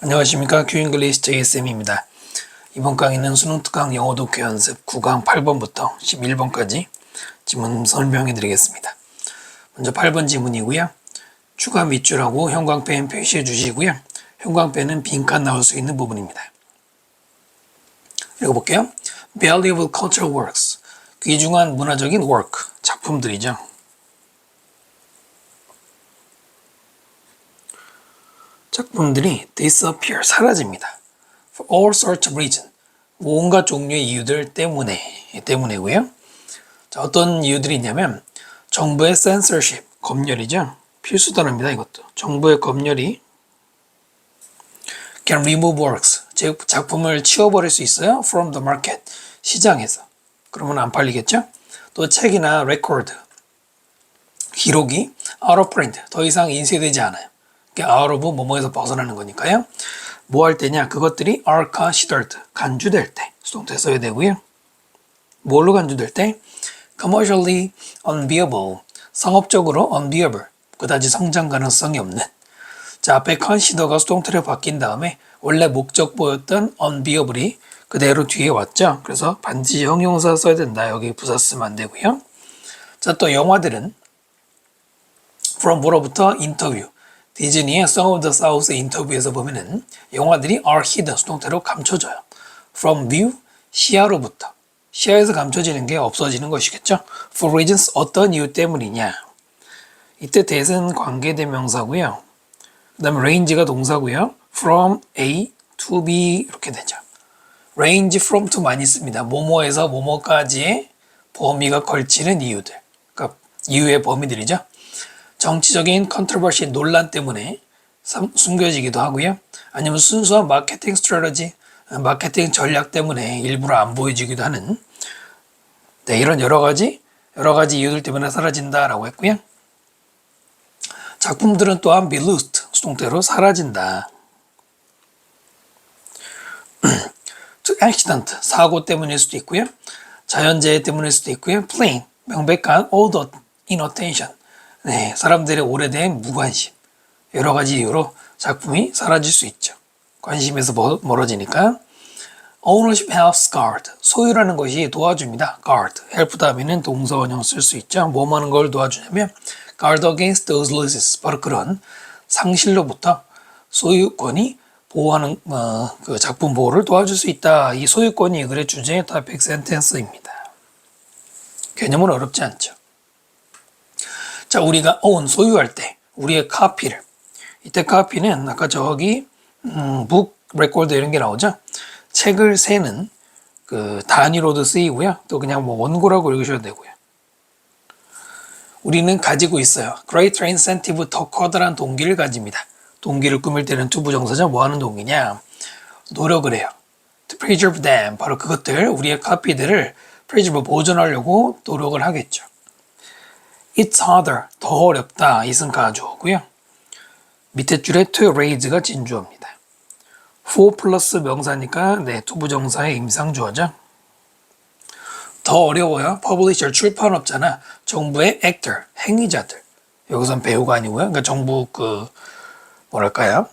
안녕하십니까. 큐잉글리시 JSM입니다. 이번 강의는 수능 특강 영어 독해 연습 9강 8번부터 11번까지 지문 설명해 드리겠습니다. 먼저 8번 지문이고요. 추가 밑줄하고 형광펜 표시해 주시고요. 형광펜은 빈칸 나올 수 있는 부분입니다. 읽어볼게요. Valuable cultural works. 귀중한 문화적인 work, 작품들이죠. 작품들이 disappear, 사라집니다. For all sorts of reasons. 온갖 종류의 이유들 때문에고요. 자, 어떤 이유들이 있냐면 정부의 censorship, 검열이죠. 필수 단어입니다. 이것도. 정부의 검열이 can remove works, 작품을 치워버릴 수 있어요. from the market, 시장에서. 그러면 안 팔리겠죠? 또 책이나 record, 기록이 out of print, 더 이상 인쇄되지 않아요. out of 뭐뭐에서 벗어나는 거니까요. 뭐 할 때냐? 그것들이 are considered, 간주될 때 수동태 써야 되고요. 뭘로 간주될 때? commercially unviable, 상업적으로 unviable, 그다지 성장 가능성이 없는. 자, 앞에 consider가 수동태로 바뀐 다음에 원래 목적보였던 unviable이 그대로 뒤에 왔죠. 그래서 반드시 형용사 써야 된다. 여기 부사 쓰면 안 되고요. 자, 또 영화들은 from 뭐로부터 인터뷰, 디즈니의 Song of the South 인터뷰에서 보면은 영화들이 are hidden, 수동태로 감춰져요. From view, 시야로부터. 시야에서 감춰지는 게 없어지는 것이겠죠. For reasons, 어떤 이유 때문이냐. 이때 that은 관계대명사고요. 그 다음에 range가 동사고요. From A to B 이렇게 되죠. range from to 많이 씁니다. 뭐뭐에서 뭐뭐까지의 범위가 걸치는 이유들. 그러니까 이유의 범위들이죠. 정치적인 컨트로버시, 논란 때문에 숨겨지기도 하고요. 아니면 순수한 마케팅 스트래터지, 마케팅 전략 때문에 일부러 안 보여지기도 하는 이런 여러 가지 이유들 때문에 사라진다라고 했고요. 작품들은 또한 be lost, 수동태로 사라진다. to accident, 사고 때문일 수도 있고요. 자연재해 때문일 수도 있고요. plain, 명백한 all inattention, 사람들의 오래된 무관심, 여러 가지 이유로 작품이 사라질 수 있죠. 관심에서 멀어지니까. ownership helps guard, 소유라는 것이 도와줍니다. guard, help 다음에는 동사 원형 쓸 수 있죠. 뭐 하는 걸 도와주냐면 guard against those losses, 바로 그런 상실로부터 소유권이 보호하는 그 작품 보호를 도와줄 수 있다. 이 소유권이 이 글의 주제의 topic sentence입니다. 개념은 어렵지 않죠. 자, 우리가 own, 소유할 때 우리의 카피를, 이때 카피는 아까 저기 book, record 이런 게 나오죠. 책을 세는 그 단위로도 쓰이고요. 또 그냥 뭐 원고라고 읽으셔도 되고요. 우리는 가지고 있어요. greater incentive, 더 커다란 동기를 가집니다. 동기를 꾸밀 때는 투부정사죠. 뭐 하는 동기냐? 노력을 해요. to preserve them, 바로 그것들, 우리의 카피들을 preserve, 보존하려고 노력을 하겠죠. It's harder, 더 어렵다. it은 가주어고요. 밑에 줄에 to raise가 진주어입니다. for 플러스 명사니까 투부정사의 임상주어죠. 더 어려워요. publisher, 출판업자나 정부의 actor, 행위자들. 여기선 배우가 아니고요. 그러니까 정부 뭐랄까요?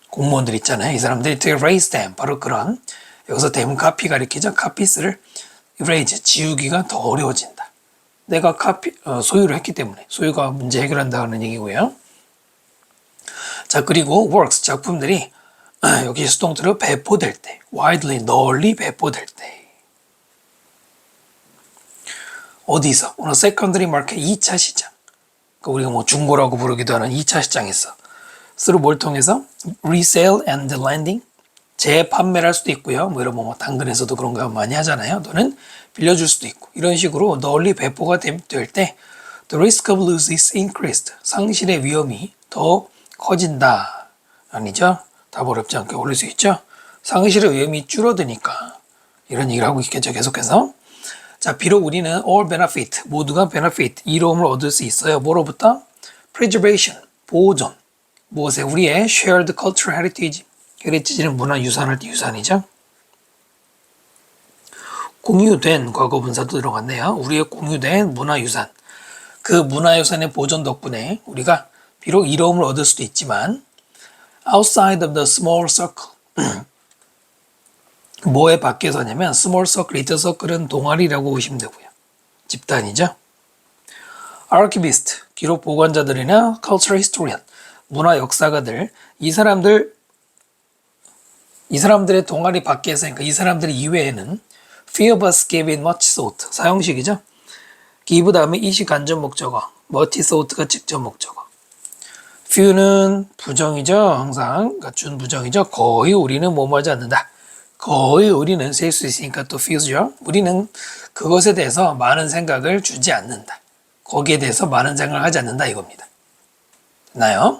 공무원들 있잖아요. 이 사람들이 to erase them, 바로 그런, 여기서 them 카피 가리키죠. 카피스를 erase, 지우기가 더 어려워진다. 내가 소유를 했기 때문에 소유가 문제 해결한다는 얘기고요. 자, 그리고 works, 작품들이 여기 수동태로 배포될 때, widely, 널리 배포될 때. 어디서? 오늘 secondary market, 2차 시장. 우리가 뭐 중고라고 부르기도 하는 2차 시장에서. 서로 뭘 통해서? resale and lending, 재판매를 할 수도 있고요. 뭐 이런 뭐 당근에서도 그런 거 많이 하잖아요. 또는 빌려줄 수도 있고. 이런 식으로 널리 배포가 될 때 the risk of loss is increased, 상실의 위험이 더 커진다. 아니죠? 답 어렵지 않게 올릴 수 있죠? 상실의 위험이 줄어드니까 이런 얘기를 하고 있겠죠. 계속해서. 자, 비록 우리는 all benefit, 모두가 benefit, 이로움을 얻을 수 있어요. 뭐로부터? preservation, 보존. 무엇에? 우리의 shared cultural heritage, 헤리티지는 문화유산할 때 유산이죠. 공유된 과거분사도 들어갔네요. 우리의 공유된 문화유산. 그 문화유산의 보존 덕분에 우리가 비록 이로움을 얻을 수도 있지만 outside of the small circle. 뭐에 밖에서냐면 small circle, little circle은 동아리라고 보시면 되고요. 집단이죠. archivist, 기록 보관자들이나 cultural historian, 문화 역사가들, 이 사람들의 동아리 밖에서, 그러니까 이 사람들 이외에는 few of us gave it much thought, 사형식이죠. give 다음에 it이 간접 목적어, much thought가 직접 목적어. few는 부정이죠. 항상 그러니까 준부정이죠. 거의 우리는 뭐뭐 하지 않는다. 거의 우리는 셀 수 있으니까 또 few죠. 우리는 그것에 대해서 많은 생각을 주지 않는다. 거기에 대해서 많은 생각을 하지 않는다 이겁니다. 됐나요?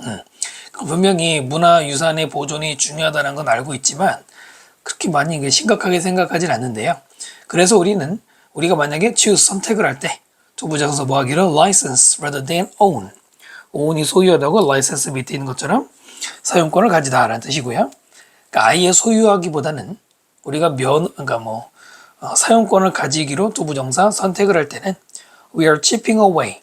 분명히 문화유산의 보존이 중요하다는 건 알고 있지만 그렇게 많이 심각하게 생각하진 않는데요. 그래서 우리가 만약에 choose 선택을 할 때 투부정사 뭐 하기로 license rather than own. own이 소유하다고 license 밑에 있는 것처럼 사용권을 가지다 라는 뜻이고요. 그러니까 아예 소유하기보다는 우리가 사용권을 가지기로 투부정사 선택을 할 때는 we are chipping away.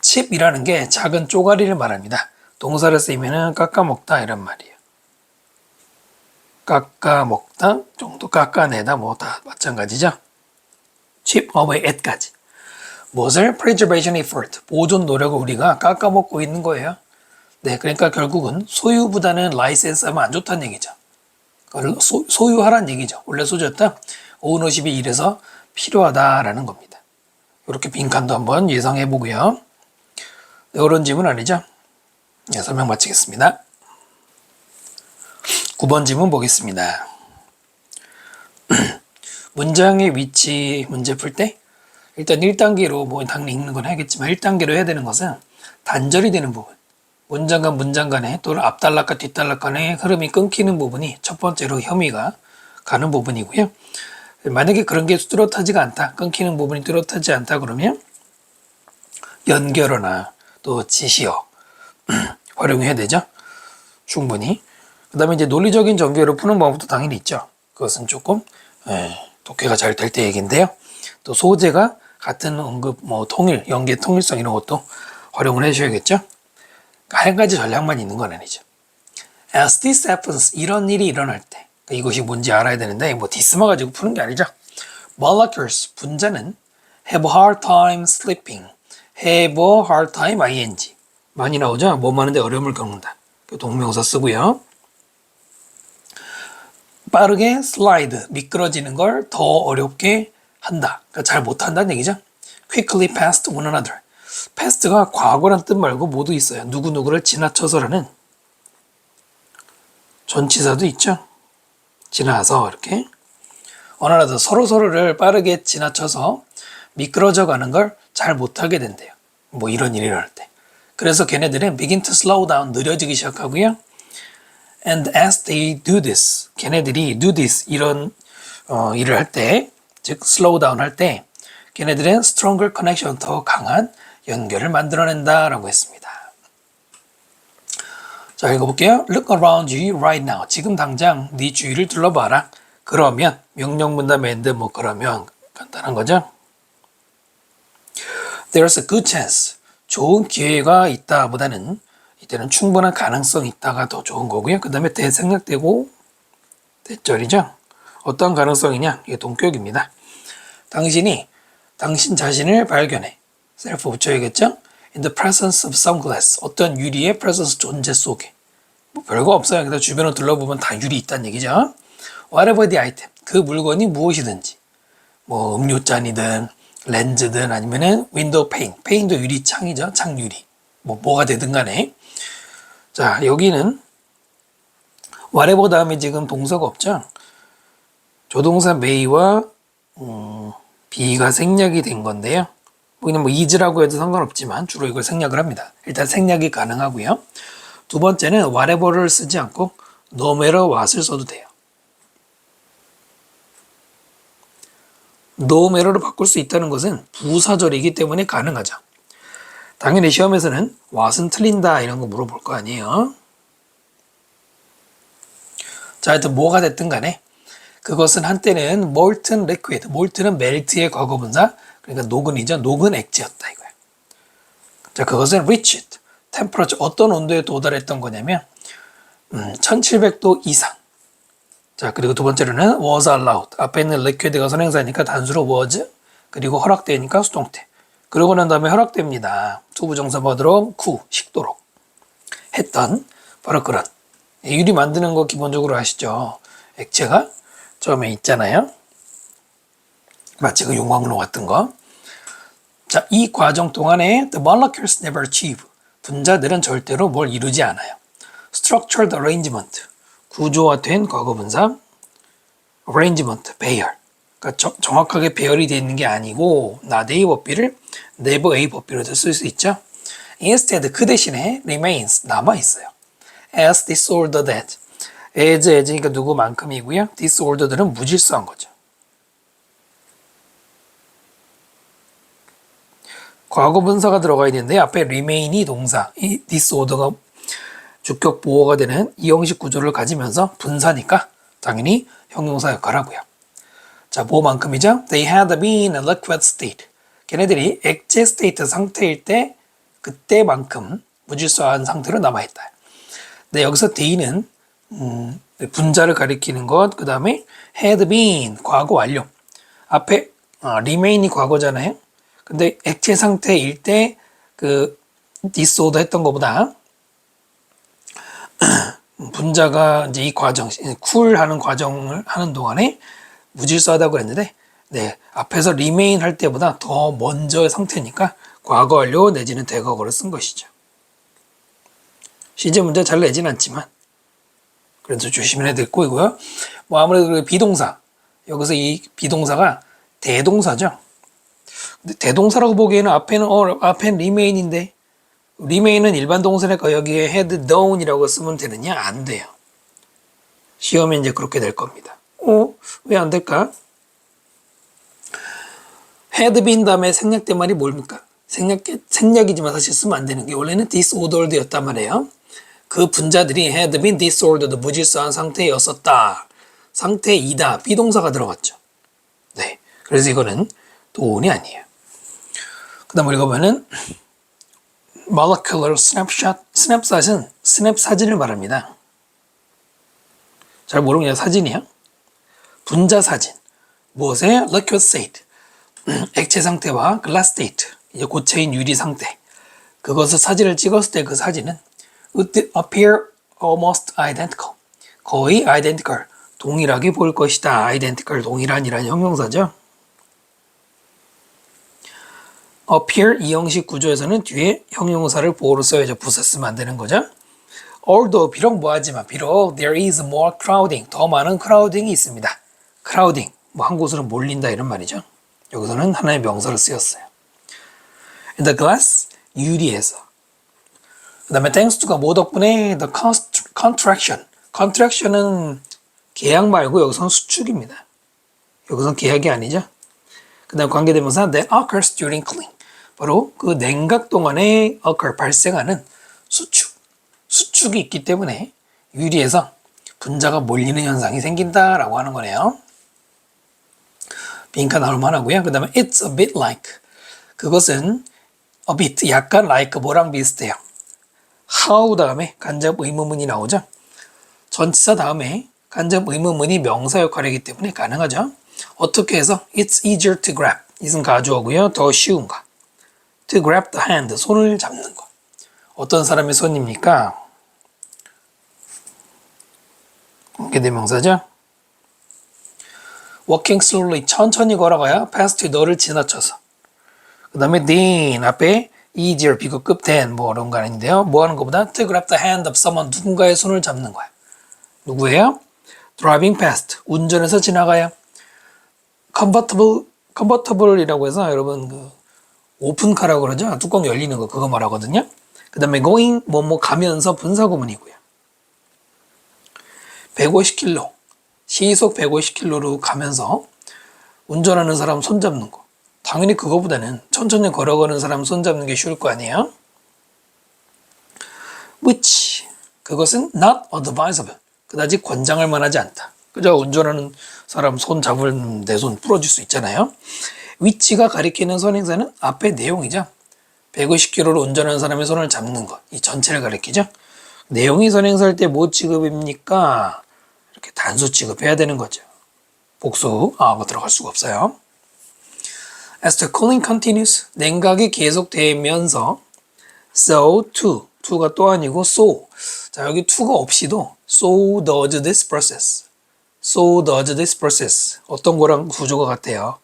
chip이라는 게 작은 쪼가리를 말합니다. 동사를 쓰이면은 깎아먹다 이런 말이에요. 깎아먹다, 정도 깎아내다 뭐 다 마찬가지죠. chip away at까지. 무엇을? preservation effort, 보존 노력을 우리가 깎아먹고 있는 거예요. 네, 그러니까 결국은 소유보다는 라이센스 하면 안 좋다는 얘기죠. 소유하라는 얘기죠. 원래 소유였다. 오너십이 이래서 필요하다라는 겁니다. 이렇게 빈칸도 한번 예상해 보고요. 네, 어려운 질문 아니죠? 네, 설명 마치겠습니다. 9번 질문 보겠습니다. 문장의 위치 문제 풀 때 일단 1단계로 뭐 당연히 읽는 건 해야겠지만 1단계로 해야 되는 것은 단절이 되는 부분. 문장과 문장 간에 또는 앞단락과 뒷단락 간의 흐름이 끊기는 부분이 첫 번째로 혐의가 가는 부분이고요. 만약에 그런 게 뚜렷하지가 않다, 끊기는 부분이 뚜렷하지 않다 그러면 연결어나 또 지시어 활용해야 되죠. 충분히. 그 다음에 이제 논리적인 전개로 푸는 방법도 당연히 있죠. 그것은 조금 독해가 잘 될 때 얘기인데요. 또 소재가 같은 언급, 통일, 연계 통일성 이런 것도 활용을 해주셔야겠죠. 한 가지 전략만 있는 건 아니죠. As this happens, 이런 일이 일어날 때, 이것이 뭔지 알아야 되는데 디스만 가지고 푸는 게 아니죠. Molecules, 분자는 have a hard time sleeping, have a hard time ing 많이 나오죠. 뭐 하는데 어려움을 겪는다. 동명사 쓰고요. 빠르게 slide, 미끄러지는 걸 더 어렵게 한다. 그러니까 잘 못한다는 얘기죠. quickly past one another. past가 과거란 뜻 말고 모두 있어요. 누구누구를 지나쳐서라는 전치사도 있죠. 지나서 이렇게 one another, 서로서로를 빠르게 지나쳐서 미끄러져 가는 걸 잘 못하게 된대요. 뭐 이런 일이 일어날 때. 그래서 걔네들은 begin to slow down, 느려지기 시작하고요. And as they do this, 걔네들이 do this, 이런 일을 할 때, 즉 slow down 할 때 걔네들은 stronger connection, 더 강한 연결을 만들어낸다라고 했습니다. 자, 읽어볼게요. Look around you right now. 지금 당장 네 주위를 둘러봐라. 그러면 명령문답 and 그러면 간단한 거죠. There's a good chance. 좋은 기회가 있다 보다는 이때는 충분한 가능성이 있다가 더 좋은 거고요. 그 다음에 대생략되고 대절이죠. 어떤 가능성이냐? 이게 동격입니다. 당신 자신을 발견해. 셀프 붙여야겠죠? In the presence of some glass. 어떤 유리의 presence, 존재 속에. 뭐 별거 없어요. 그냥 주변을 둘러보면 다 유리 있다는 얘기죠. Whatever the item. 그 물건이 무엇이든지. 뭐 음료잔이든 렌즈든 아니면은 윈도우 페인. 페인도 유리 창이죠. 창유리. 뭐가 되든 간에. 자, 여기는 whatever 다음에 지금 동사가 없죠. 조동사 may와 be가 생략이 된 건데요. 그냥 is라고 해도 상관없지만 주로 이걸 생략을 합니다. 일단 생략이 가능하고요. 두 번째는 whatever를 쓰지 않고 no matter what을 써도 돼요. no matter로 바꿀 수 있다는 것은 부사절이기 때문에 가능하죠. 당연히 시험에서는 what은 틀린다 이런 거 물어볼 거 아니에요. 자, 하여튼 뭐가 됐든 간에 그것은 한때는 molten liquid, molten은 melt의 과거분사, 그러니까 녹은이죠. 녹은 액체였다 이거야. 자, 그것은 reached, temperature 어떤 온도에 도달했던 거냐면 1700도 이상. 자, 그리고 두 번째로는 was allowed. 앞에 있는 liquid가 선행사니까 단수로 was, 그리고 허락되니까 수동태. 그러고 난 다음에 허락됩니다. 투부정사 받으러 식도록 했던 바로 그런 유리 만드는 거 기본적으로 아시죠? 액체가 처음에 있잖아요. 마치 그 용광로 같은 거. 자, 이 과정 동안에 the molecules never achieve. 분자들은 절대로 뭘 이루지 않아요. structured arrangement. 구조화된 과거분사. arrangement, 배열. 그러니까 정확하게 배열이 되어 있는 게 아니고 not A 법비를 never A 법비로도 쓸 수 있죠. instead 그 대신에 remains 남아 있어요. as disordered as니까 누구만큼이고요. disordered는 무질서한 거죠. 과거분사가 들어가야 되는데 앞에 remain이 동사, 이 disorder가 주격 보호가 되는 이 형식 구조를 가지면서 분사니까 당연히 형용사 역할을 하고요. 자, 뭐만큼이죠? They had been in a liquid state. 걔네들이 액체 스테이트 상태일 때 그때만큼 무질서한 상태로 남아있다. 네, 여기서 they는 분자를 가리키는 것, 그 다음에 had been 과거 완료. 앞에 remain이 과거잖아요. 근데 액체 상태일 때 그 disorder 했던 것보다 분자가 이제 이 과정, 쿨하는 과정을 하는 동안에 무질서하다고 그랬는데, 네, 앞에서 remain 할 때보다 더 먼저의 상태니까 과거 완료 내지는 대과거를 쓴 것이죠. 시제 문제 잘 내진 않지만 그래도 조심해야 될 거고요. 뭐 아무래도 그 비동사, 여기서 이 비동사가 대동사죠. 근데 대동사라고 보기에는 앞에는 remain인데 remain은 일반 동사니까 여기에 had done이라고 쓰면 되느냐? 안 돼요. 시험에 이제 그렇게 될 겁니다. 왜 안 될까? had been 다음에 생략된 말이 뭡니까? 생략이지만 사실 쓰면 안 되는 게 원래는 disordered였단 말이에요. 그 분자들이 had been disordered, 무질서한 상태였었다. 상태이다. 비동사가 들어갔죠. 네. 그래서 이거는 도운이 아니에요. 그 다음 읽어보면은 molecular snapshot, 스냅 사진을 말합니다. 잘 모르는 게 사진이야? 분자 사진. 무엇에? liquid state. 액체 상태와 glass state. 이제 고체인 유리 상태. 그것을 사진을 찍었을 때 그 사진은 would appear almost identical. 거의 identical. 동일하게 보일 것이다. identical, 동일한이라는 형용사죠. appear 이 형식 구조에서는 뒤에 형용사를 보호로 써야죠. 부사 쓰면 안 되는 거죠. although 비록 뭐하지만 비록 there is more crowding 더 많은 crowding이 있습니다. crowding 뭐 한 곳으로 몰린다 이런 말이죠. 여기서는 하나의 명사를 쓰였어요. in the glass 유리에서 그 다음에 thanks to가 뭐 덕분에 the contraction은 계약 말고 여기서는 수축입니다. 여기서는 계약이 아니죠. 그 다음 관계대명사 that occurs during cooling 바로 그 냉각 동안에 occur 발생하는 수축이 있기 때문에 유리에서 분자가 몰리는 현상이 생긴다라고 하는 거네요. 빈칸 나올 만하고요. 그 다음에 it's a bit like 그것은 a bit 약간 like 뭐랑 비슷해요. how 다음에 간접 의문문이 나오죠. 전치사 다음에 간접 의문문이 명사 역할이기 때문에 가능하죠. 어떻게 해서 it's easier to grab 이은 가주어고요. 더 쉬운가 to grab the hand 손을 잡는 것. 어떤 사람의 손입니까? 관계대명사죠. walking slowly 천천히 걸어가야 past 너를 지나쳐서. 그 다음에 then 앞에 easier 비교급 than 뭐 그런 거 아닌데요. 뭐 하는 것보다 to grab the hand of someone 누군가의 손을 잡는 거야. 누구예요? driving past 운전해서 지나가요. convertible이라고 해서 여러분 그 오픈카라고 그러죠. 뚜껑 열리는 거 그거 말하거든요. 그 다음에 going 뭐뭐 가면서 분사구문이고요. 150km 시속 150km로 가면서 운전하는 사람 손잡는 거. 당연히 그거보다는 천천히 걸어가는 사람 손잡는 게 쉬울 거 아니에요. which 그것은 not advisable 그다지 권장할 만하지 않다. 그죠? 운전하는 사람 손 잡으면 내 손 부러질 수 있잖아요. which가 가리키는 선행사는 앞의 내용이죠. 150km를 운전하는 사람의 손을 잡는 것. 이 전체를 가리키죠. 내용이 선행사일 때 뭐 취급입니까? 이렇게 단수 취급해야 되는 거죠. 복수, 들어갈 수가 없어요. As the cooling continues, 냉각이 계속되면서 so to가 또 아니고 so. 자, 여기 to가 없이도 so does this process. so does this process. 어떤 거랑 구조가 같아요?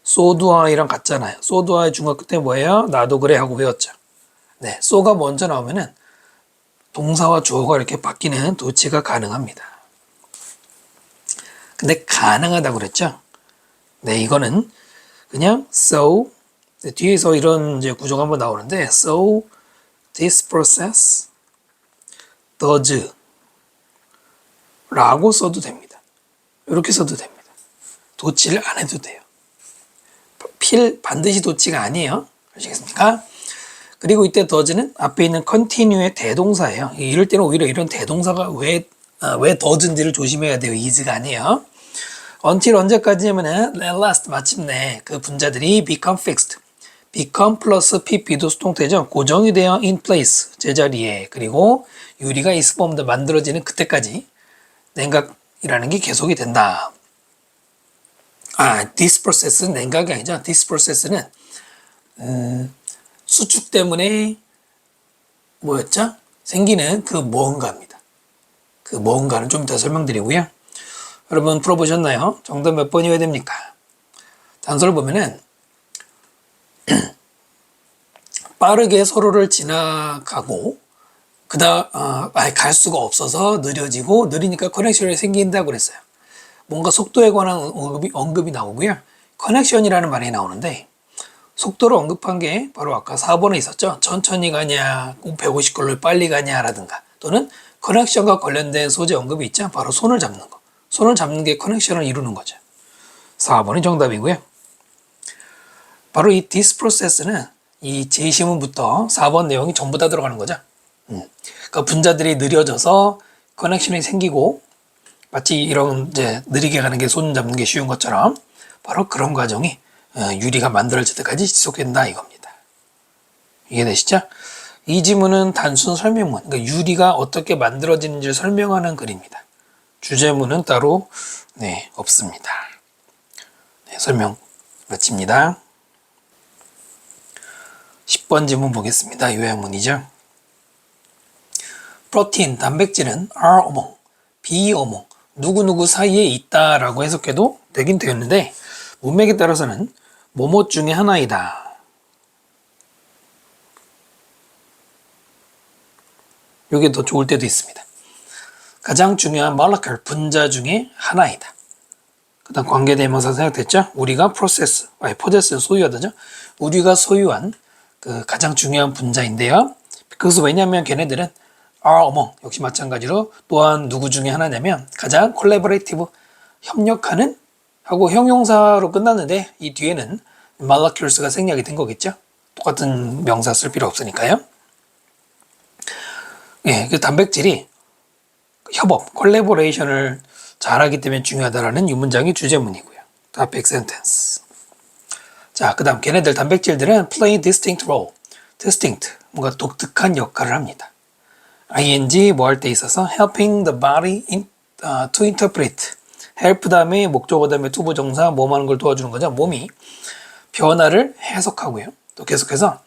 so do I랑 같잖아요. so do I 중학교 때 뭐예요? 나도 그래 하고 배웠죠. 네, so가 먼저 나오면은 동사와 주어가 이렇게 바뀌는 도치가 가능합니다. 근데 가능하다고 그랬죠? 네, 이거는 그냥 so 뒤에서 이런 이제 구조가 한번 나오는데 so this process does 라고 써도 됩니다. 이렇게 써도 됩니다. 도치를 안 해도 돼요. 반드시 도치가 아니에요. 아시겠습니까? 그리고 이때 does는 앞에 있는 continue의 대동사예요. 이럴 때는 오히려 이런 대동사가 왜 does인지를 조심해야 돼요. is가 아니에요. until 언제까지냐면은 at last 마침내 그 분자들이 become fixed. become 플러스 pp도 수동태죠. 고정이 되어 in place 제자리에 그리고 유리가 is formed 만들어지는 그때까지 냉각이라는 게 계속이 된다. this process는 냉각이 아니죠. this process는 수축 때문에 뭐였죠? 생기는 그 뭔가입니다. 그 뭔가는 좀 이따 설명드리고요. 여러분 풀어보셨나요? 정답 몇 번이어야 됩니까? 단서를 보면은 빠르게 서로를 지나가고 갈 수가 없어서 느려지고 느리니까 커넥션이 생긴다고 그랬어요. 뭔가 속도에 관한 언급이 나오고요. 커넥션이라는 말이 나오는데 속도를 언급한 게 바로 아까 4번에 있었죠. 천천히 가냐, 150km 빨리 가냐 라든가 또는 커넥션과 관련된 소재 언급이 있죠. 바로 손을 잡는 거. 손을 잡는 게 커넥션을 이루는 거죠. 4번이 정답이고요. 바로 이 this process는 이 제시문부터 4번 내용이 전부 다 들어가는 거죠. 그러니까 분자들이 느려져서 커넥션이 생기고 마치 이런 이제 느리게 가는 게 손 잡는 게 쉬운 것처럼 바로 그런 과정이 유리가 만들어질 때까지 지속된다 이겁니다. 이해되시죠? 이 지문은 단순 설명문, 그러니까 유리가 어떻게 만들어지는지를 설명하는 글입니다. 주제문은 따로 없습니다. 설명 마칩니다. 10번 지문 보겠습니다. 요약문이죠. 프로틴, 단백질은 are among, be among, 누구누구 사이에 있다라고 해석해도 되긴 되었는데 문맥에 따라서는 뭐뭐 중에 하나이다. 이게 더 좋을 때도 있습니다. 가장 중요한 molecule, 분자 중에 하나이다. 그 다음 관계대명사 생각됐죠? 우리가 possess, 소유하다죠? 우리가 소유한 그 가장 중요한 분자인데요. 그것은 왜냐하면 걔네들은 are among, 역시 마찬가지로 또한 누구 중에 하나냐면 가장 collaborative, 협력하는 하고 형용사로 끝났는데 이 뒤에는 molecules가 생략이 된 거겠죠? 똑같은 명사 쓸 필요 없으니까요. 그 단백질이 협업, 콜라보레이션을 잘하기 때문에 중요하다라는 이 문장이 주제문이고요. topic sentence. 자, 그 다음 걔네들 단백질들은 play distinct role. distinct, 뭔가 독특한 역할을 합니다. ing 뭐 할 때 있어서 helping the body to interpret. help 다음에 목적어 다음에 투부정사 몸 하는 걸 도와주는 거죠. 몸이 변화를 해석하고요. 또 계속해서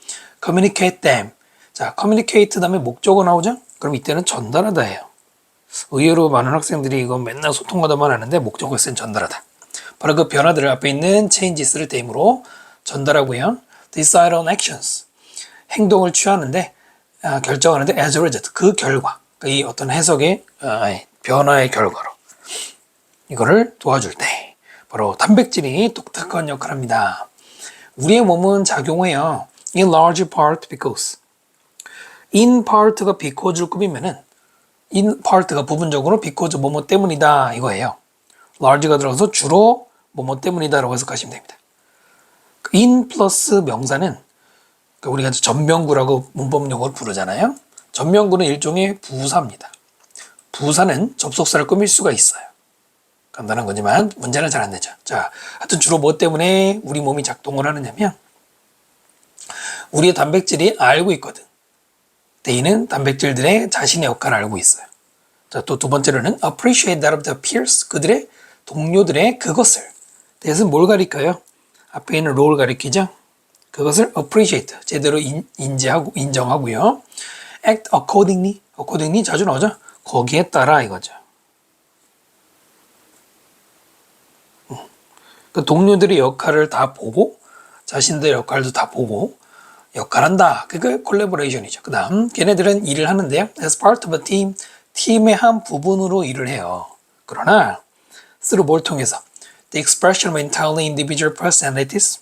communicate them. 자, communicate 다음에 목적어 나오죠? 그럼 이때는 전달하다예요. 의외로 많은 학생들이 이거 맨날 소통하다만 하는데 목적어 쓴 전달하다. 바로 그 변화들을 앞에 있는 changes를 대임으로 전달하고요. decide on actions. 행동을 취하는데 결정하는데 as a result. 그 결과. 이 어떤 해석의 변화의 결과로 이거를 도와줄 때 바로 단백질이 독특한 역할을 합니다. 우리의 몸은 작용해요. in large part because. in part가 because를 꾸미면은 in part가 부분적으로 because 뭐뭐 때문이다 이거예요. large가 들어가서 주로 뭐뭐 때문이다 라고 해석하시면 됩니다. in 플러스 명사는 우리가 전명구라고 문법용어로 부르잖아요. 전명구는 일종의 부사입니다. 부사는 접속사를 꾸밀 수가 있어요. 간단한 거지만 문제는 잘 안 되죠. 자, 하여튼 주로 뭐 때문에 우리 몸이 작동을 하느냐면 우리의 단백질이 알고 있거든. They는 단백질들의 자신의 역할을 알고 있어요. 자, 또 두 번째로는 appreciate that of the peers. 그들의 동료들의 그것을. that은 뭘 가리켜요? 앞에 있는 role를 가리키죠. 그것을 appreciate. 제대로 인지하고, 인정하고요. act accordingly. accordingly 자주 나오죠. 거기에 따라 이거죠. 그 동료들의 역할을 다 보고 자신들의 역할도 다 보고 역할한다. 그게 콜라보레이션이죠. 그 다음 걔네들은 일을 하는데요. As part of a team, 팀의 한 부분으로 일을 해요. 그러나 through 뭘 통해서? The expression of entirely individual personalities.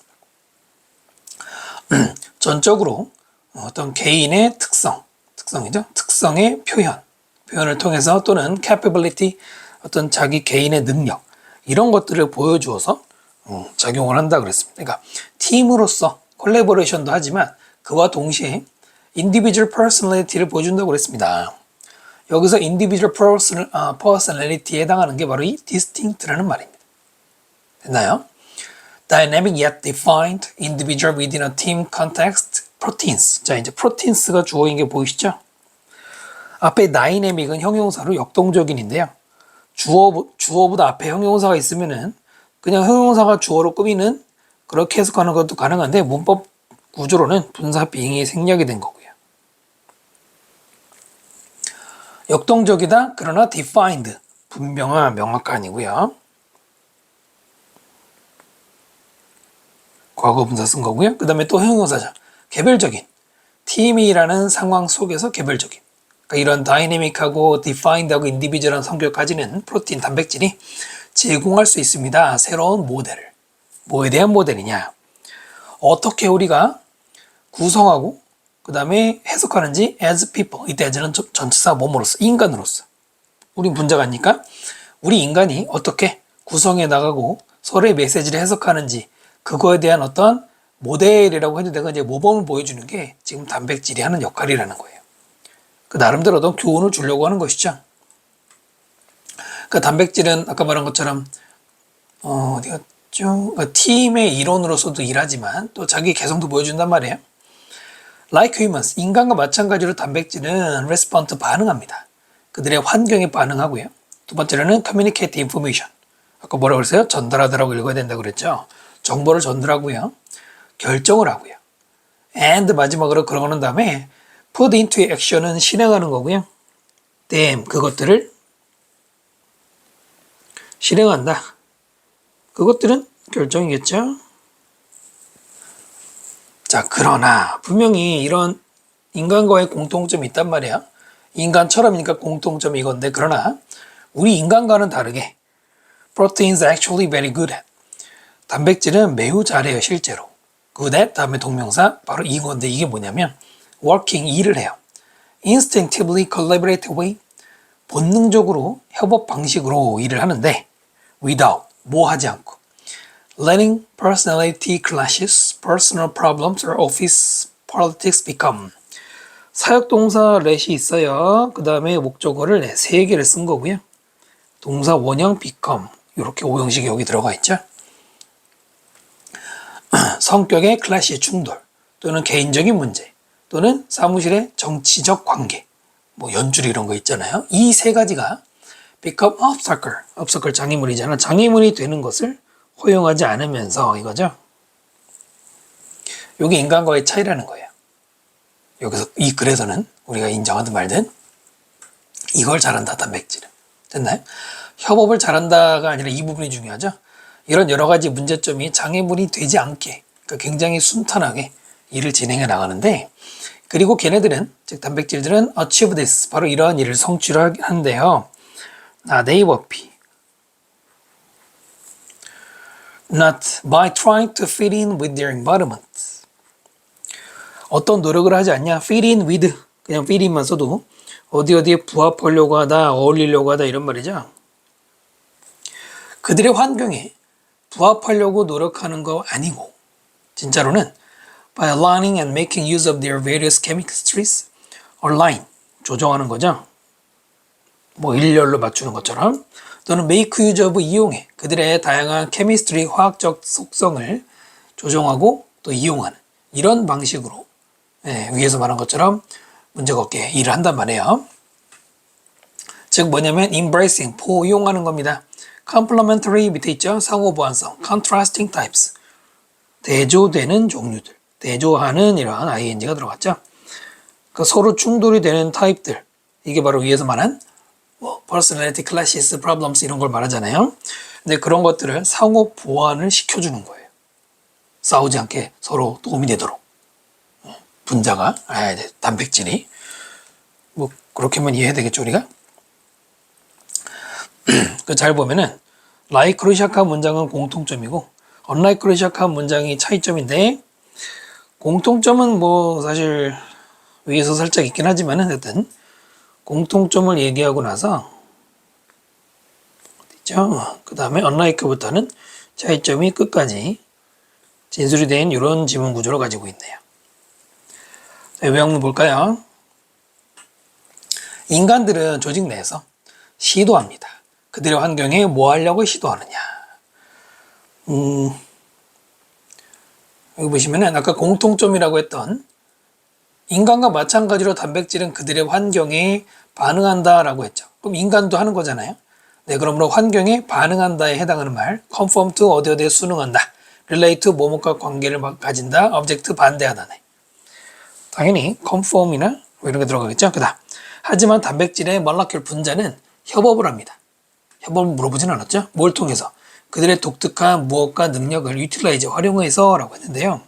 전적으로 어떤 개인의 특성이죠. 특성의 표현을 통해서 또는 capability, 어떤 자기 개인의 능력 이런 것들을 보여주어서 작용을 한다 그랬습니다. 그러니까 팀으로서 콜라보레이션도 하지만 그와 동시에 individual personality를 보여준다고 그랬습니다. 여기서 individual personality에 해당하는 게 바로 이 distinct라는 말입니다. 됐나요? Dynamic yet defined individual within a team context proteins. 자, 이제 proteins가 주어인 게 보이시죠? 앞에 dynamic은 형용사로 역동적인인데요. 주어보다 앞에 형용사가 있으면은 그냥 형용사가 주어로 꾸미는 그렇게 해석하는 것도 가능한데 문법 구조로는 분사 비행이 생략이 된 거고요. 역동적이다 그러나 defined 분명한 명확한이고요. 과거 분사 쓴 거고요. 그 다음에 또 형용사죠. 개별적인 팀이라는 상황 속에서 개별적인 그러니까 이런 다이내믹하고 디파인드하고 인디비주얼한 성격을 가지는 프로틴 단백질이 제공할 수 있습니다. 새로운 모델을. 뭐에 대한 모델이냐? 어떻게 우리가 구성하고 그 다음에 해석하는지 as people. 이때 as는 전치사 뭐뭐로서 인간으로서. 우린 분자가 아니까 우리 인간이 어떻게 구성해 나가고 서로의 메시지를 해석하는지 그거에 대한 어떤 모델이라고 해도 내가 이제 모범을 보여주는 게 지금 단백질이 하는 역할이라는 거예요. 그 나름대로 어떤 교훈을 주려고 하는 것이죠. 그 단백질은 아까 말한 것처럼 어디 갔죠? 팀의 일원으로서도 일하지만 또 자기 개성도 보여준단 말이에요. Like humans, 인간과 마찬가지로 단백질은 respond 반응합니다. 그들의 환경에 반응하고요. 두 번째로는 communicate information. 아까 뭐라고 그랬어요? 전달하더라고 읽어야 된다고 그랬죠. 정보를 전달하고요. 결정을 하고요. And 마지막으로 그러는 다음에 put into action은 실행하는 거고요. them 그것들을 실행한다. 그것들은 결정이겠죠. 자, 그러나 분명히 이런 인간과의 공통점이 있단 말이야. 인간처럼이니까 공통점이 이건데 그러나 우리 인간과는 다르게 proteins are actually very good at. 단백질은 매우 잘해요, 실제로. good at 다음에 동명사 바로 이건데 이게 뭐냐면 working 일을 해요. instinctively collaborative way 본능적으로 협업 방식으로 일을 하는데 without 뭐 하지 않고 letting personality clashes, personal problems or office politics become 사역동사 let이 있어요. 그 다음에 목적어를 3개를 쓴 거고요. 동사 원형 become 이렇게 5형식이 여기 들어가 있죠. 성격의 클래시 충돌 또는 개인적인 문제 또는 사무실의 정치적 관계 뭐 연줄 이런 거 있잖아요. 이 3가지가 become obstacle 장애물이잖아. 장애물이 되는 것을 허용하지 않으면서 이거죠. 이게 인간과의 차이라는 거예요. 여기서 이 글에서는 우리가 인정하든 말든 이걸 잘한다 단백질은. 됐나요? 협업을 잘한다가 아니라 이 부분이 중요하죠. 이런 여러 가지 문제점이 장애물이 되지 않게 그러니까 굉장히 순탄하게 일을 진행해 나가는데 그리고 걔네들은 즉 단백질들은 achieve this 바로 이러한 일을 성취를 하는데요. they were not by trying to fit in with their environment. 어떤 노력을 하지 않냐? fit in with 그냥 fit in만 써도 어디에 부합하려고 하다 어울리려고 하다 이런 말이죠. 그들의 환경에 부합하려고 노력하는 거 아니고 진짜로는 by aligning and making use of their various chemistries align 조정하는 거죠. 뭐 일렬로 맞추는 것처럼 또는 make use of 이용해 그들의 다양한 chemistry 화학적 속성을 조정하고 또 이용하는 이런 방식으로 위에서 말한 것처럼 문제가 없게 일을 한단 말이에요. 즉 뭐냐면 embracing, 포용하는 겁니다. complementary 밑에 있죠. 상호보완성, contrasting types, 대조되는 종류들, 대조하는 이러한 ing가 들어갔죠. 그 서로 충돌이 되는 타입들, 이게 바로 위에서 말한 personality clashes, problems 이런 걸 말하잖아요. 근데 그런 것들을 상호 보완을 시켜주는 거예요. 싸우지 않게 서로 도움이 되도록. 분자가, 단백질이. 뭐 그렇게만 이해해야 되겠죠, 우리가? 잘 보면은 like로 시작한 문장은 공통점이고 unlike로 시작한 문장이 차이점인데, 공통점은 뭐 사실 위에서 살짝 있긴 하지만은 어쨌든 공통점을 얘기하고 나서 있죠. 그 다음에 unlike부터는 차이점이 끝까지 진술이 된 이런 지문 구조를 가지고 있네요. 자, 요약문 볼까요? 인간들은 조직 내에서 시도합니다. 그들의 환경에 뭐 하려고 시도하느냐. 여기 보시면은 아까 공통점이라고 했던 인간과 마찬가지로 단백질은 그들의 환경에 반응한다라고 했죠. 그럼 인간도 하는 거잖아요. 네, 그러므로 환경에 반응한다에 해당하는 말, conform to 어디에 순응한다, relate to 뭐뭐과 관계를 가진다, object 반대하다네. 당연히 conform이나 뭐 이런 게 들어가겠죠. 그다음 하지만 단백질의 몰라큘 분자는 협업을 합니다. 협업을 물어보진 않았죠. 뭘 통해서? 그들의 독특한 무엇과 능력을 유틸라이즈, 활용해서 라고 했는데요.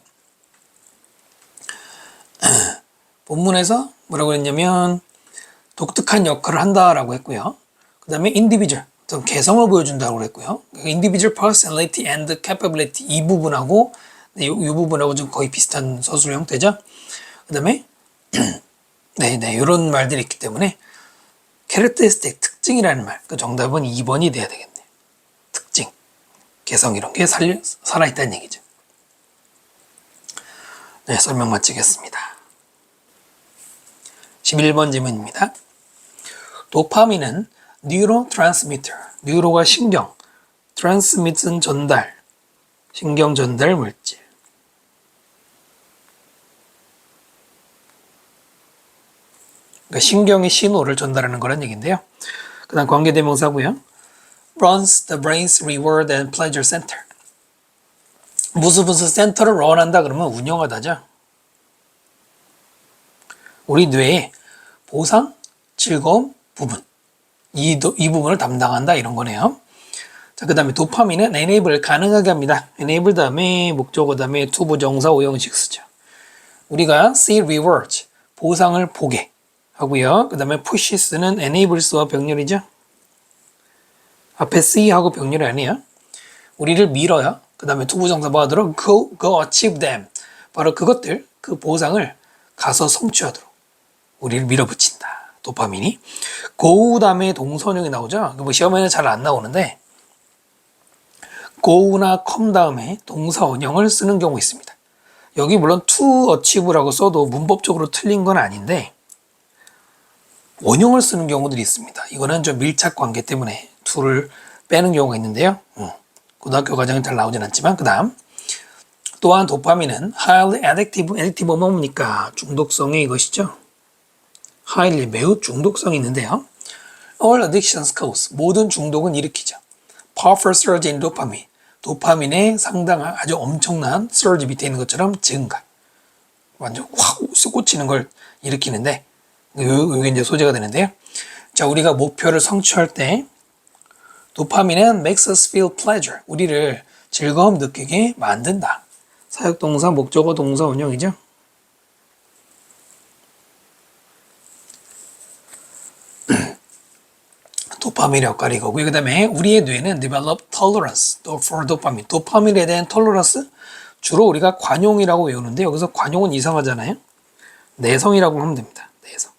본문에서 뭐라고 했냐면 독특한 역할을 한다라고 했고요. 그 다음에 individual, 어떤 개성을 보여준다고 했고요. individual personality and capability, 이 부분하고 이 부분하고 좀 거의 비슷한 서술 형태죠. 그 다음에 이런 말들이 있기 때문에 characteristic, 특징이라는 말, 그 정답은 2번이 돼야 되겠네요. 특징, 개성 이런 게 살아있다는 얘기죠. 네, 설명 마치겠습니다. 11번 질문입니다. 도파민은 뉴로트랜스미터, 뉴로가 신경, 트랜스미트는 전달, 신경 전달 물질. 그러니까 신경의 신호를 전달하는 거란 얘기인데요. 그 다음 관계대명사고요. runs the brain's reward and pleasure center. 무슨 센터를 런한다 그러면 운영하다죠. 우리 뇌의 보상, 즐거움 부분, 이 부분을 담당한다 이런 거네요. 자, 그 다음에 도파민은 enable, 가능하게 합니다. enable 다음에 목적어 다음에 to 부정사 오형식 쓰죠. 우리가 see rewards, 보상을 보게 하고요. 그 다음에 pushes는 enables와 병렬이죠. 앞에 see하고 병렬이 아니에요. 우리를 밀어요. 그 다음에 to 부정사 뭐하도록 go achieve them, 바로 그것들, 그 보상을 가서 성취하도록 우리를 밀어붙인다. 도파민이. go 다음에 동선형이 나오죠. 뭐 시험에는 잘 안 나오는데 go나 come 다음에 동사 원형을 쓰는 경우 있습니다. 여기 물론 to achieve라고 써도 문법적으로 틀린 건 아닌데 원형을 쓰는 경우들이 있습니다. 이거는 좀 밀착 관계 때문에 to를 빼는 경우가 있는데요. 고등학교 과정은 잘 나오진 않지만, 그 다음 또한 도파민은 highly addictive 뭡니까? 중독성의 이것이죠. highly, 매우 중독성이 있는데요. all addictions cause, 모든 중독은 일으키죠. powerful surge in dopamine, 도파민의 상당한 아주 엄청난 surge 밑에 있는 것처럼 증가, 완전 확 꽂히는 걸 일으키는데 이게 이제 소재가 되는데요. 자, 우리가 목표를 성취할 때 도파민은 makes us feel pleasure, 우리를 즐거움 느끼게 만든다. 사역동사, 목적어, 동사 원형이죠. 도파민의 역할이 이거고요. 그 다음에 우리의 뇌는 develop tolerance for dopamine, 도파민에 대한 tolerance, 주로 우리가 관용이라고 외우는데 여기서 관용은 이상하잖아요. 내성이라고 하면 됩니다. 내성.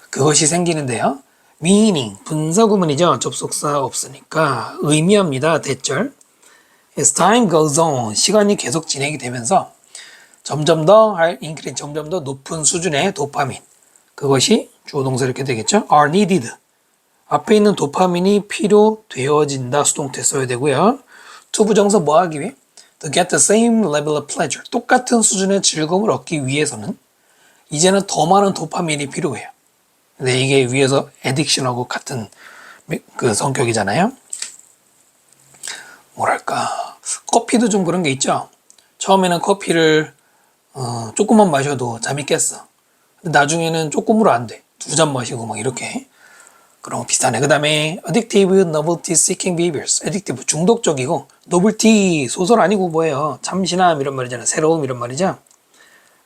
그것이 생기는데요. meaning, 분사구문이죠. 접속사 없으니까 의미합니다. 대절. As time goes on, 시간이 계속 진행이 되면서 점점 더 높은 수준의 도파민, 그것이 주어 동사 이렇게 되겠죠. are needed. 앞에 있는 도파민이 필요되어진다. 수동태 써야 되고요. to 부정사 뭐 하기 위해? To get the same level of pleasure. 똑같은 수준의 즐거움을 얻기 위해서는 이제는 더 많은 도파민이 필요해요. 근데 이게 위에서 에딕션하고 같은 그 성격이잖아요. 뭐랄까, 커피도 좀 그런 게 있죠. 처음에는 커피를 조금만 마셔도 잠이 깼어. 근데 나중에는 조금으로 안 돼. 2잔 마시고 막 이렇게. 그런 거 비슷하네. 그 다음에 addictive novelty seeking behaviors. addictive 중독적이고 novelty 소설 아니고 뭐예요. 참신함 이런 말이잖아. 새로움 이런 말이죠.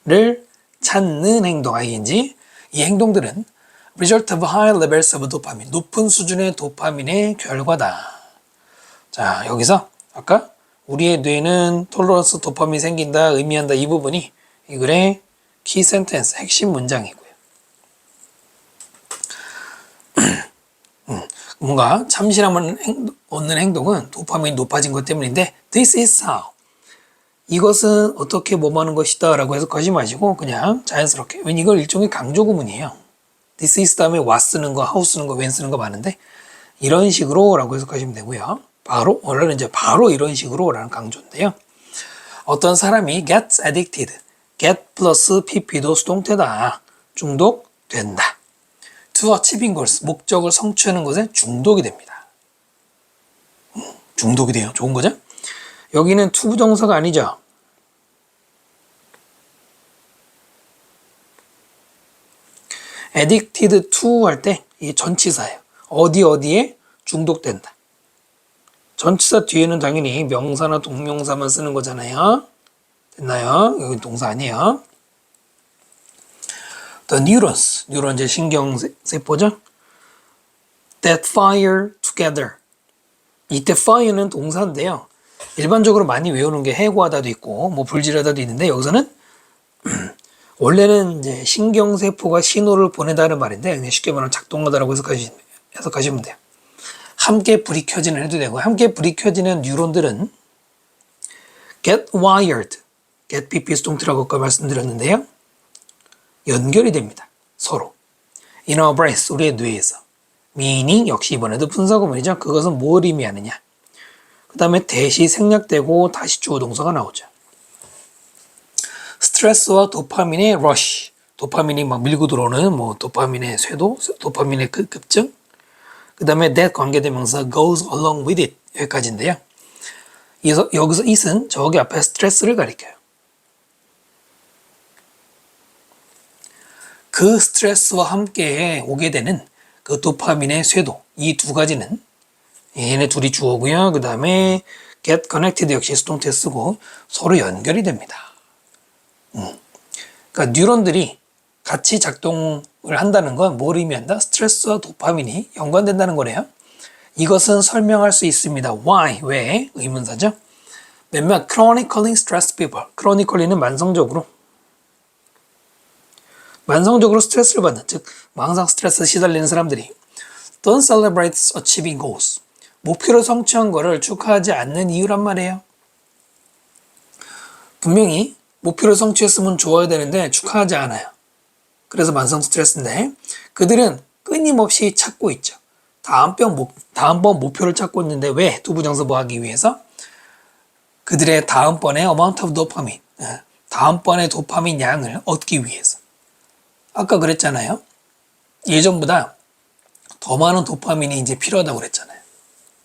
를 찾는 행동 ing. 이 행동들은 result of high levels of dopamine. 높은 수준의 도파민의 결과다. 자, 여기서 아까 우리의 뇌는 톨러런스 도파민 생긴다, 의미한다 이 부분이 이 글의 키 센텐스, 핵심 문장이고요. 뭔가 참신함을 얻는 행동은 도파민이 높아진 것 때문인데 This is how. 이것은 어떻게 뭐하는 것이다 라고 해석하지 마시고 그냥 자연스럽게. 왜냐면 이걸 일종의 강조 구문이에요. This is 다음에 what 쓰는 거, how 쓰는 거, when 쓰는 거 많은데 이런 식으로 라고 해석하시면 되고요. 바로 원래는 이제 바로 이런 식으로 라는 강조인데요. 어떤 사람이 gets addicted, get 플러스 pp도 수동태다. 중독된다. to achieving goals, 목적을 성취하는 것에 중독이 됩니다. 중독이 돼요. 좋은 거죠? 여기는 to 부정사가 아니죠. addicted to 할 때 이게 전치사예요. 어디에 중독된다. 전치사 뒤에는 당연히 명사나 동명사만 쓰는 거잖아요. 됐나요? 여기 동사 아니에요. The neurons, 뉴런 이제 신경세포죠. That fire together. 이때 fire는 동사인데요. 일반적으로 많이 외우는 게 해고하다도 있고 뭐 불질하다도 있는데 여기서는 원래는 이제 신경세포가 신호를 보내다는 말인데 그냥 쉽게 말하면 작동하다라고 해석하시면 돼요. 함께 불이 켜지는 해도 되고 함께 불이 켜지는 뉴런들은 get wired, get pp 수동태라고 아까 말씀드렸는데요. 연결이 됩니다. 서로. In our brains, 우리의 뇌에서. meaning 역시 이번에도 분사구문이죠. 그것은 뭘 의미하느냐. 그 다음에 대시 생략되고 다시 주어 동사가 나오죠. 스트레스와 도파민의 rush. 도파민이 막 밀고 들어오는 뭐 도파민의 쇄도, 도파민의 급증. 그 다음에 that 관계대명사 goes along with it. 여기까지인데요. 여기서 it은 저기 앞에 스트레스를 가리켜요. 그 스트레스와 함께 오게 되는 그 도파민의 쇄도. 이 두 가지는 얘네 둘이 주어고요. 그 다음에 get connected 역시 수동태 쓰고 서로 연결이 됩니다. 그러니까 뉴런들이 같이 작동을 한다는 건 뭘 의미한다? 스트레스와 도파민이 연관된다는 거래요. 이것은 설명할 수 있습니다. Why? 왜? 의문사죠. 몇몇 chronically stressed people. chronically는 만성적으로 스트레스를 받는, 즉 항상 스트레스에 시달리는 사람들이 don't celebrate achieving goals. 목표를 성취한 거를 축하하지 않는 이유란 말이에요. 분명히 목표를 성취했으면 좋아야 되는데 축하하지 않아요. 그래서 만성 스트레스인데 그들은 끊임없이 찾고 있죠. 다음번 목표를 찾고 있는데 왜? 두 부정사 뭐 하기 위해서? 그들의 다음번에 amount of dopamine, 다음번에 도파민 양을 얻기 위해서. 아까 그랬잖아요. 예전보다 더 많은 도파민이 이제 필요하다고 그랬잖아요.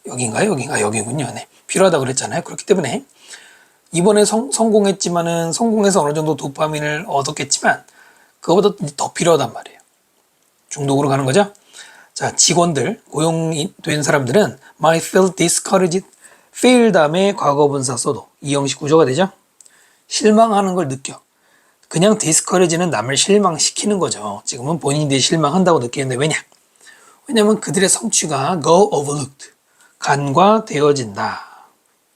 여기군요. 네. 필요하다고 그랬잖아요. 그렇기 때문에 이번에 성공했지만은 성공해서 어느 정도 도파민을 얻었겠지만 그거보다 더 필요하단 말이에요. 중독으로 가는 거죠. 자, 직원들, 고용된 사람들은 might feel discouraged. feel 다음에 과거분사 써도 이 형식 구조가 되죠. 실망하는 걸 느껴. 그냥 discourage는 남을 실망시키는 거죠. 지금은 본인들이 실망한다고 느끼는데 왜냐면 그들의 성취가 go overlooked. 간과되어진다.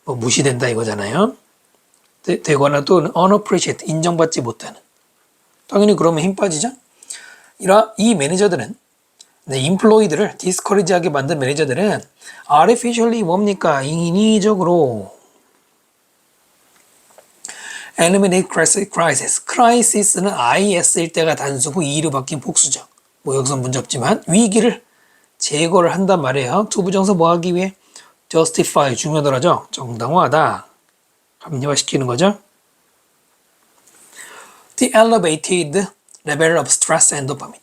뭐 무시된다 이거잖아요. 되거나 또 unappreciated. 인정받지 못하는. 당연히 그러면 힘 빠지죠. 이 매니저들은 인플로이들을 디스커리지하게 만든 매니저들은 artificially 뭡니까? 인위적으로 eliminate crisis. crisis는 is일 때가 단수고 e로 바뀐 복수죠. 뭐 여기서 문제 없지만 위기를 제거를 한단 말이에요. 투부정사 뭐 하기 위해 justify 중요하더라죠. 정당화하다 합리화시키는 거죠. The elevated level of stress and dopamine.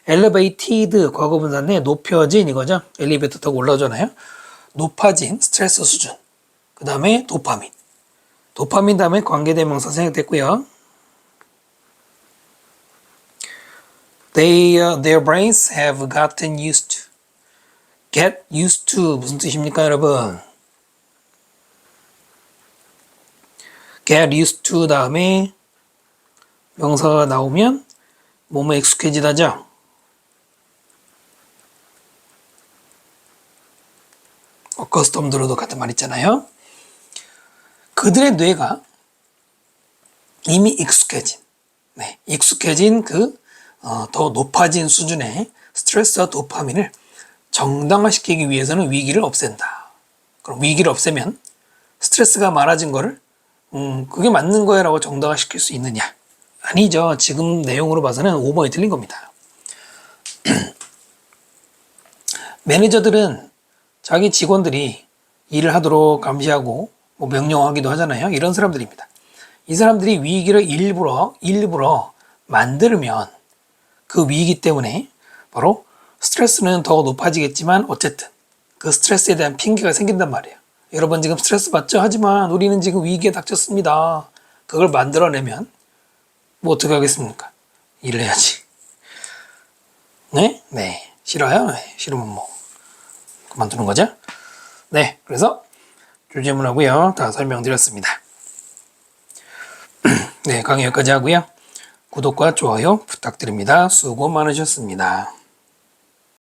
elevated 과거분사인데 높여진 이거죠. 엘리베이터 타고 올라오잖아요. 높아진 스트레스 수준. 그 다음에 도파민. 도파민 다음에 관계대명사 생략됐고요. Their brains have gotten used to. Get used to 무슨 뜻입니까, 여러분? Get used to 다음에 명사가 나오면 몸에 익숙해지다죠. 커스텀 들어도 같은 말 있잖아요. 그들의 뇌가 이미 익숙해진, 익숙해진 더 높아진 수준의 스트레스와 도파민을 정당화시키기 위해서는 위기를 없앤다. 그럼 위기를 없애면 스트레스가 많아진 거를 그게 맞는 거야 라고 정당화시킬 수 있느냐? 아니죠. 지금 내용으로 봐서는 5번이 틀린 겁니다. 매니저들은 자기 직원들이 일을 하도록 감시하고 명령하기도 하잖아요. 이런 사람들입니다. 이 사람들이 위기를 일부러 만들면 그 위기 때문에 바로 스트레스는 더 높아지겠지만 어쨌든 그 스트레스에 대한 핑계가 생긴단 말이에요. 여러분 지금 스트레스 받죠? 하지만 우리는 지금 위기에 닥쳤습니다. 그걸 만들어내면 뭐 어떻게 하겠습니까? 일을 해야지. 네? 싫어요? 싫으면 뭐 그만두는 거죠? 그래서 주제문하고요. 다 설명드렸습니다. 강의 여기까지 하고요. 구독과 좋아요 부탁드립니다. 수고 많으셨습니다.